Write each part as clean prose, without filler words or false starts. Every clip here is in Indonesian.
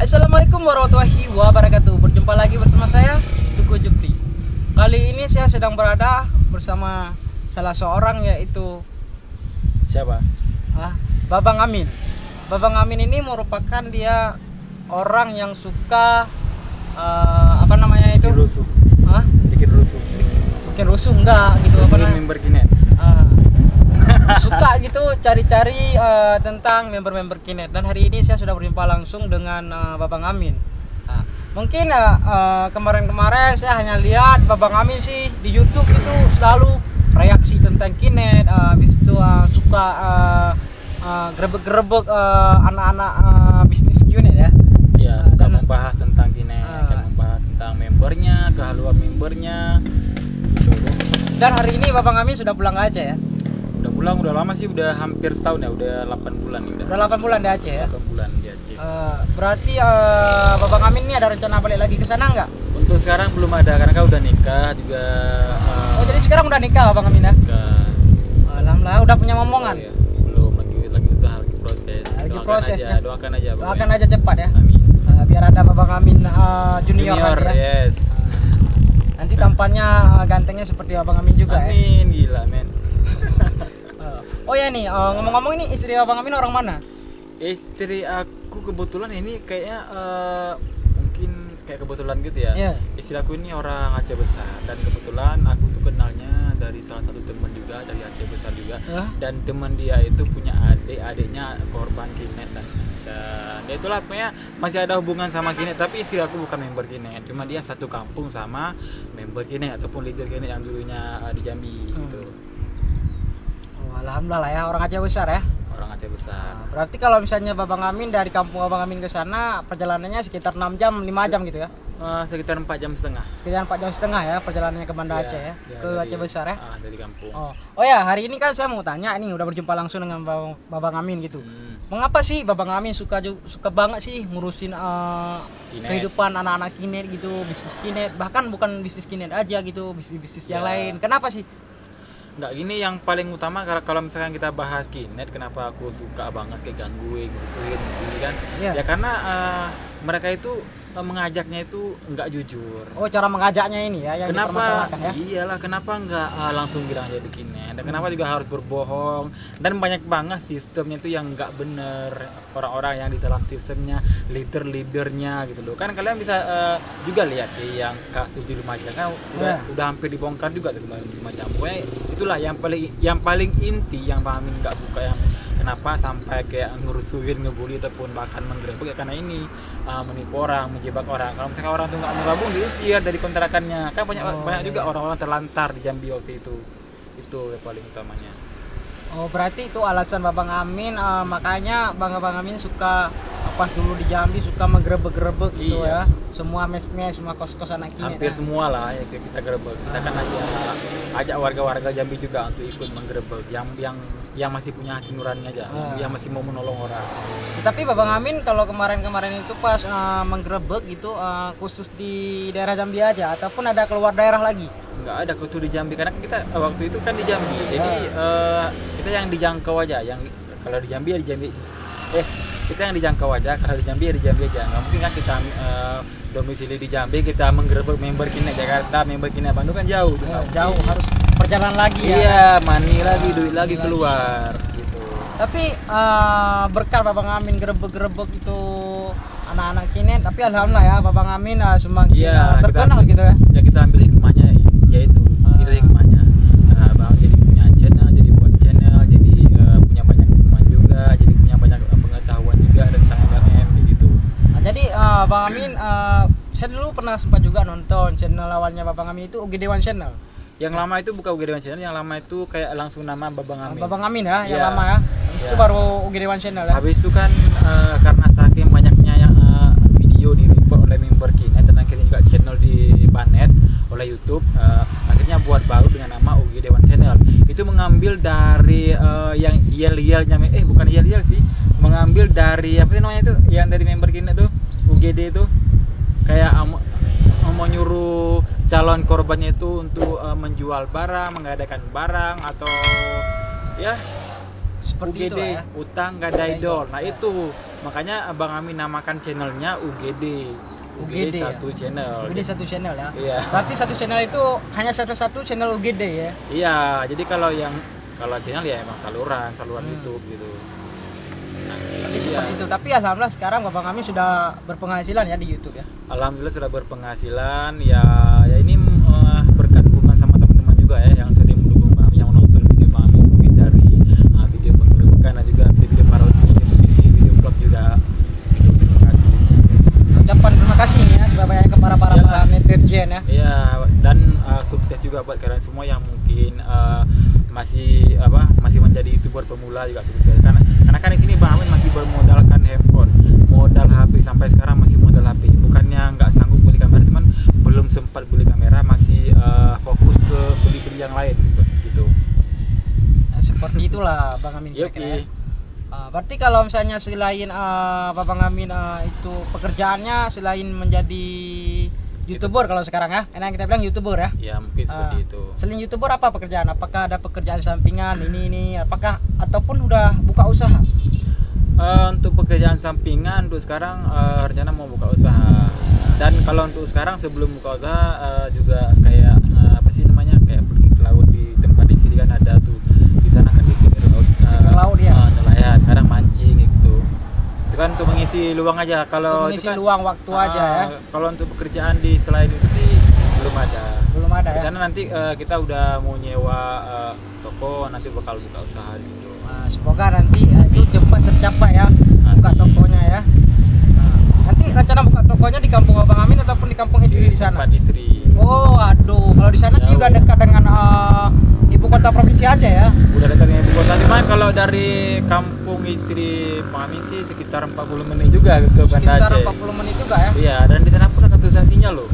Assalamualaikum warahmatullahi wabarakatuh. Berjumpa lagi bersama saya, Tuku Jepri. Kali ini saya sedang berada bersama salah seorang, yaitu Siapa? Babang Amin. Babang Amin ini merupakan dia orang yang suka Bikin rusuh. Bikin rusuh enggak gitu, Member Kinet. suka gitu cari-cari tentang member-member Kinet. Dan hari ini saya sudah berjumpa langsung dengan Babang Amin. Mungkin kemarin-kemarin saya hanya lihat Babang Amin sih di YouTube itu selalu reaksi tentang Kinet, habis itu suka grebek-grebek anak-anak bisnis Kinet ya. Ya, suka membahas tentang Kinet, membahas tentang membernya, kehaluan membernya gitu. Dan hari ini Babang Amin sudah pulang ke Aceh ya. Udah pulang, udah lama sih, udah hampir setahun ya, udah 8 bulan nih. Udah 8 bulan di Aceh ya. 8 bulan di Aceh. Berarti Babang Amin ini ada rencana balik lagi ke sana nggak? Untuk sekarang belum ada karena kan udah nikah juga. Oh, jadi sekarang udah nikah Babang Amin ya? Nikah. Alhamdulillah, udah punya momongan. Ya, belum, lagi usaha, lagi proses. Lagi proses aja, ya. Doakan aja. Doakan aja cepat ya. Amin. Biar ada Babang Amin junior lagi ya. Yes. Nanti tampannya gantengnya seperti Babang Amin juga ya. Amin, gila men. Oh ya nih, ngomong-ngomong ini istri Babang Amin orang mana? Istri aku kebetulan ini kayaknya mungkin kayak kebetulan gitu ya. Yeah. Istri aku ini orang Aceh Besar dan kebetulan aku tuh kenalnya dari salah satu teman juga dari Aceh Besar juga. Dan teman dia itu punya adiknya korban Kinet dan dia itulah pokoknya masih ada hubungan sama Kinet, tapi istri aku bukan member Kinet, cuma dia satu kampung sama member Kinet ataupun leader Kinet yang dulunya di Jambi gitu. Alhamdulillah lah ya, orang Aceh Besar ya. Orang Aceh Besar. Berarti kalau misalnya Babang Amin dari kampung Babang Amin ke sana perjalanannya sekitar 6 jam, 5 jam gitu ya? Sekitar 4 jam setengah. Sekitar 4 jam setengah ya perjalanannya ke Banda Aceh ya, ke dari, Aceh Besar ya? Dari kampung. Oh ya, hari ini kan saya mau tanya nih, udah berjumpa langsung dengan Babang Amin gitu. Mengapa sih Babang Amin suka banget sih ngurusin kehidupan anak-anak Kinet gitu, bisnis Kinet, bahkan bukan bisnis Kinet aja gitu, bisnis yang lain. Kenapa sih? Nggak, gini yang paling utama kalau misalkan kita bahas Kinet, kenapa aku suka banget kayak gangguin gitu kan? Ya karena mereka itu mengajaknya itu nggak jujur. Oh, cara mengajaknya ini ya yang dipermasalahkan ya? Iyalah, kenapa nggak langsung bilang aja di Kinet? Dan kenapa juga harus berbohong? Dan banyak banget sistemnya itu yang nggak bener, orang-orang yang di dalam sistemnya, leadernya gitu loh. Kan kalian bisa juga lihat yang kasus di Lumajang kan udah hampir dibongkar juga di Lumajang. Pokoknya itulah yang paling inti yang Pak Amin nggak suka, yang kenapa sampai kayak ngerusuhin, ngebully ataupun bahkan menggerebek ya karena ini menipu orang, menjebak orang. Kalau misalkan orang tuh nggak mau gabung, diusir dari kontrakannya. Kan banyak juga orang-orang terlantar di Jambi waktu itu yang paling utamanya. Oh, berarti itu alasan Babang Amin, makanya Babang Amin suka pas dulu di Jambi suka menggerebek gitu ya. Semua mes-mes, semua kos-kos anak Kinet. Hampir semua lah ya kita gerebek. Kita kan ajak warga-warga Jambi juga untuk ikut menggerebek yang masih punya hati nurani aja, yang masih mau menolong orang. Tapi Babang Amin kalau kemarin itu pas menggerebek gitu khusus di daerah Jambi aja ataupun ada keluar daerah lagi? Nggak ada, kutu di Jambi karena kita waktu itu kan di Jambi. Jadi kita yang dijangkau aja, yang kalau di Jambi ya di Jambi. Kita yang dijangkau aja, kalau di Jambi ya di Jambi aja. Nggak mungkin kan kita domisili di Jambi kita menggerebek member Kinet Jakarta, member Kinet Bandung kan jauh. Jauh, harus perjalanan lagi ya. Iya, money lagi, duit lagi keluar gitu. Tapi berkat Babang Amin gerebek itu anak-anak Kinet, tapi alhamdulillah ya Babang Amin semakin terkenal gitu ya. Ya kita ambil hikmahnya, yaitu itu hikmahnya. Bang jadi punya channel, jadi buat channel, jadi punya banyak teman juga, jadi punya banyak pengetahuan juga tentang MLM gitu. Jadi Bang Amin, saya dulu pernah sempat juga nonton channel awalnya Babang Amin itu UGD One Channel. Yang lama itu bukan UGD One Channel, yang lama itu kayak langsung nama Babang Amin. Babang Amin ya, yang lama ya. Habis itu baru UGD One Channel ya. Habis itu kan karena saking banyaknya yang video di report oleh member Kinet dan akhirnya juga channel di banet oleh YouTube, akhirnya buat baru dengan nama UGD One Channel. Itu mengambil dari yang yel-yelnya, bukan yel-yel sih, mengambil dari apa sih namanya itu, yang dari member Kinet tuh UGD itu kayak mau nyuruh calon korbannya itu untuk menjual barang, mengadakan barang atau ya seperti UGD, utang gadai dol. Nah itu makanya Abang Amin namakan channelnya UGD satu ya? channel. UGD satu channel ya. Iya. Berarti satu channel itu hanya satu channel UGD ya. Iya, jadi kalau channel ya emang saluran YouTube gitu. Nah, jadi seperti itu. Tapi alhamdulillah sekarang Bapak Amin sudah berpenghasilan ya di YouTube ya. Alhamdulillah sudah berpenghasilan ya ini berkat dukungan sama teman-teman juga ya yang sering mendukung Bang Amin, yang menonton video Bang Amin mungkin dari video penggerebekan dan juga video parodi, video vlog juga. Gitu, terima kasih. Ucapan terima kasih nih ya sebanyak ke para netizen ya. Iya, dan sukses juga buat kalian semua yang mungkin masih menjadi YouTuber pemula juga sukses. Karena kan di sini Bang Amin masih bermodalkan handphone, modal HP sampai sekarang masih modal HP. Bukannya nggak sanggup beli kamera, cuman belum sempat beli kamera, masih fokus ke beli yang lain gitu. Nah, seperti itulah Bang Amin kira-kira ya. Berarti kalau misalnya selain Bapak Amin itu pekerjaannya selain menjadi YouTuber kalau sekarang ya, enak kita bilang YouTuber ya. Ya mungkin seperti itu. Selain YouTuber apa pekerjaan? Apakah ada pekerjaan sampingan ini apakah ataupun udah buka usaha? Untuk pekerjaan sampingan untuk sekarang rencana mau buka usaha. Dan kalau untuk sekarang sebelum buka usaha juga kayak kayak pergi ke laut di tempat di sini kan ada tuh di sana kan di pinggir laut ya. Nelayan, kadang mancing gitu. Itu kan untuk mengisi luang aja. Kalau mengisi itu kan, luang waktu aja ya. Kalau untuk pekerjaan di selain itu sih belum ada ya. Karena nanti kita udah mau nyewa toko, nanti bakal buka usaha gitu. Semoga nanti itu cepat tercapai ya, buka tokonya ya. Nanti rencana buka tokonya di kampung Abang Amin ataupun di kampung istri di sana? Tempat istri. Oh, aduh, kalau di sana sih udah dekat dengan ibu kota provinsi aja ya. Udah dekat dengan ibu kota. Cuman kalau dari kampung istri Bang Amin sih sekitar 40 menit juga ke Banda Aceh. Sekitar 40 menit juga ya. Iya, dan di sana pun agak susah sinyal loh.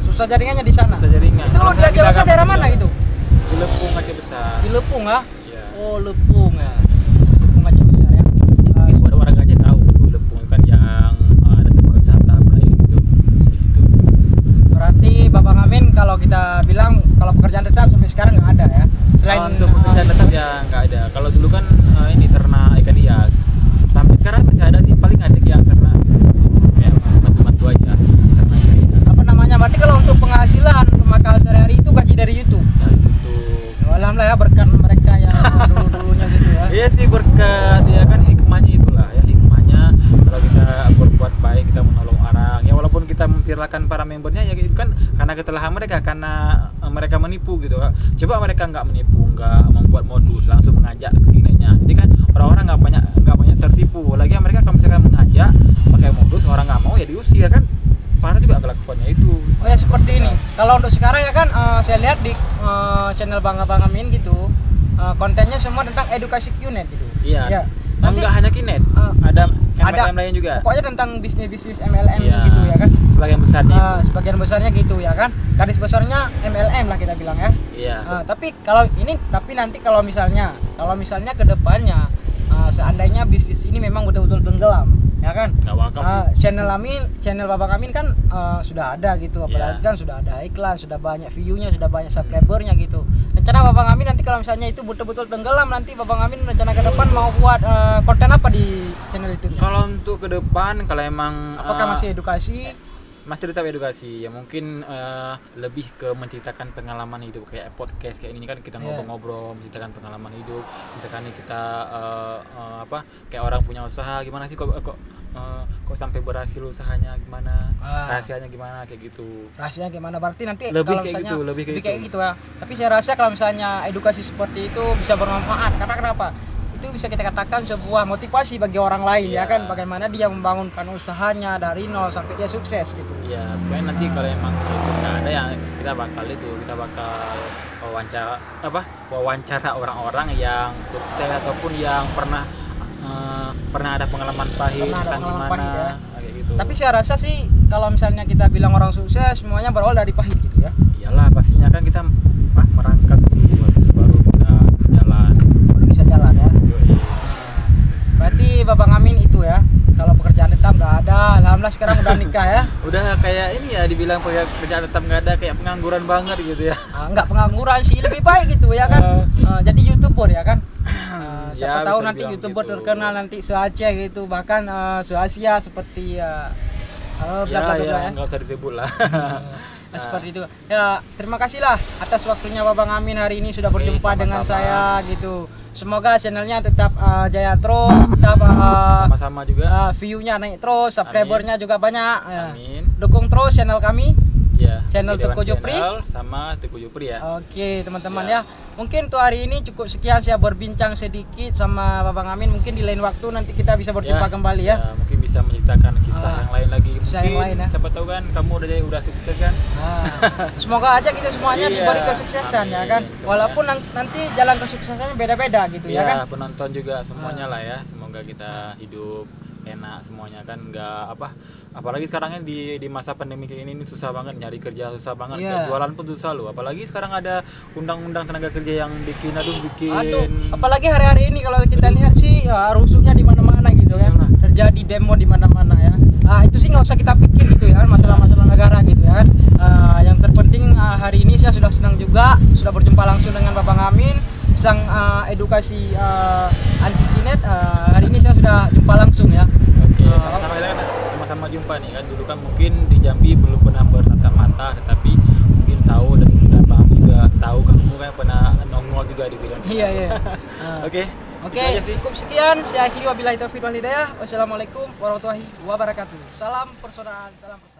Susah jaringannya di sana. Susah jaringan. Itu di Aceh Besar daerah mana itu? Di Lepung Aceh Besar. Di Lepung ya? Iya. Oh, Lepung ya. Lepung Aceh Besar ya. Mungkin buat orang Aceh tahu Lepung kan yang ada tempat wisata gitu di situ. Berarti Bapak Amin kalau kita bilang kalau pekerjaan tetap sampai sekarang nggak ada ya. Selain untuk pekerjaan tetap ya nggak ada. Kalau dulu kan ini ternak ikan hias. Sampai sekarang masih ada sih, paling ada yang ternak kayak bantu-bantu aja. Apa namanya? Berarti kalau untuk penghasilan maka sehari-hari itu gaji dari YouTube. Dari YouTube. Alhamdulillah ya berkat mereka yang dulu-dulunya gitu ya. Iya sih berkat ya kan hikmahnya itulah ya, hikmahnya kalau kita berbuat baik, kita menolong orang ya, walaupun kita memviralkan para membernya ya itu kan karena kesalahan mereka, karena mereka menipu gitu. Coba mereka nggak menipu, nggak membuat modus, langsung mengajak ke dinanya, jadi kan orang-orang nggak banyak tertipu. Lagi mereka kalau misalkan mengajak pakai modus, orang nggak mau ya diusir kan. Parah juga kelakuannya itu. Oh ya seperti ini. Kalau untuk sekarang ya kan saya lihat di channel Bang Amin gitu, kontennya semua tentang edukasi QNET gitu. Iya. Ya. Nanti nggak hanya QNET, ada MLM lain juga. Pokoknya tentang bisnis MLM iya, gitu ya kan. Sebagian besarnya. Sebagian besarnya gitu ya kan. Garis besarnya MLM lah kita bilang ya. Iya. Tapi nanti kalau misalnya ke depannya seandainya bisnis ini memang betul-betul tenggelam ya kan, channel Bapak Amin kan sudah ada gitu, apalagi kan sudah ada iklan, sudah banyak view-nya, sudah banyak subscribernya gitu. Rencana Bapak Amin nanti kalau misalnya itu betul-betul tenggelam, nanti Bapak Amin rencana ke depan mau buat konten apa di channel itu? Kalau untuk ke depan, kalau emang apakah masih edukasi? Masih tetap edukasi ya, mungkin lebih ke menceritakan pengalaman hidup kayak podcast kayak ini kan, kita ngobrol-ngobrol menceritakan pengalaman hidup. Misalkan kita kayak orang punya usaha, gimana sih kok sampai berhasil usahanya, gimana rahasianya gimana kayak gitu. Rahasianya gimana, berarti nanti lebih kalau kayak misalnya gitu, lebih kayak gitu ya. Tapi saya rasa kalau misalnya edukasi seperti itu bisa bermanfaat, karena kenapa? Itu bisa kita katakan sebuah motivasi bagi orang lain ya kan, bagaimana dia membangunkan usahanya dari nol sampai dia sukses gitu. Iya, pokoknya nanti kalau emang itu nggak ada ya kita bakal wawancara orang-orang yang sukses ataupun yang pernah ada pengalaman pahit tentang gimana ya. Kayak gitu. Tapi saya rasa sih kalau misalnya kita bilang orang sukses semuanya berawal dari pahit gitu ya. Iyalah, pastinya kan kita merangkak dulu baru bisa jalan ya. Berarti Bapak Amin itu ya, kalau pekerjaan tetap nggak ada, alhamdulillah sekarang udah nikah ya. Udah kayak ini ya, dibilang pekerjaan tetap nggak ada, kayak pengangguran banget gitu ya. Nggak pengangguran sih, lebih baik gitu ya kan. Jadi YouTuber ya kan. siapa Ya, tahu bisa nanti dibilang YouTuber gitu. terkenal nanti se-Aceh gitu, bahkan se-Asia seperti bla bla bla ya. nggak usah disebut lah. Seperti itu. Ya, terima kasih lah atas waktunya Babang Amin hari ini sudah berjumpa dengan sama-sama. saya gitu. Semoga channelnya tetap jaya terus, tetap Sama-sama juga. view-nya naik terus, subscribernya juga banyak. Ya. Amin. Dukung terus channel kami. Ya, Channel Dewan Teguh Jupri. Channel sama Teguh Jupri ya. Oke teman-teman Ya. ya, mungkin untuk hari ini cukup sekian, saya berbincang sedikit sama Babang Amin. Mungkin di lain waktu nanti kita bisa berjumpa kembali ya. Mungkin bisa menceritakan kisah yang lain lagi. Kisah Mungkin yang lain, ya. siapa tahu kan kamu udah sukses kan. Semoga aja kita semuanya Iya, diberi kesuksesan ya amin. kan. Semuanya. Walaupun nanti jalan kesuksesannya beda-beda gitu ya kan. Penonton juga semuanya lah ya. Semoga kita hidup enak semuanya kan, nggak apalagi sekarang di masa pandemi kayak ini susah banget nyari kerja, susah banget. Iya. Jualan pun susah loh, apalagi sekarang ada undang-undang tenaga kerja yang bikin Apalagi hari-hari ini kalau kita lihat sih rusuhnya di mana-mana gitu kan. Iyalah. Terjadi demo di mana-mana ya. Itu sih nggak usah kita pikir gitu ya kan, masalah-masalah negara gitu ya kan. Yang terpenting hari ini saya sudah senang juga sudah berjumpa langsung dengan Babang Amin, sang edukasi anti kinet. Hari ini saya sudah jumpa langsung ya. Oke, sama-sama jumpa nih kan. Dulu kan mungkin di Jambi belum pernah bertatap mata, tetapi mungkin tahu dan Bang juga tahu kamu kan pernah nongol juga di video ini. Iya. Oke, Oke, itu aja sih. cukup sekian. Saya akhiri wabillahi taufiq wal hidayah. Wassalamualaikum warahmatullahi wabarakatuh. Salam persaudaraan, salam persaudaraan.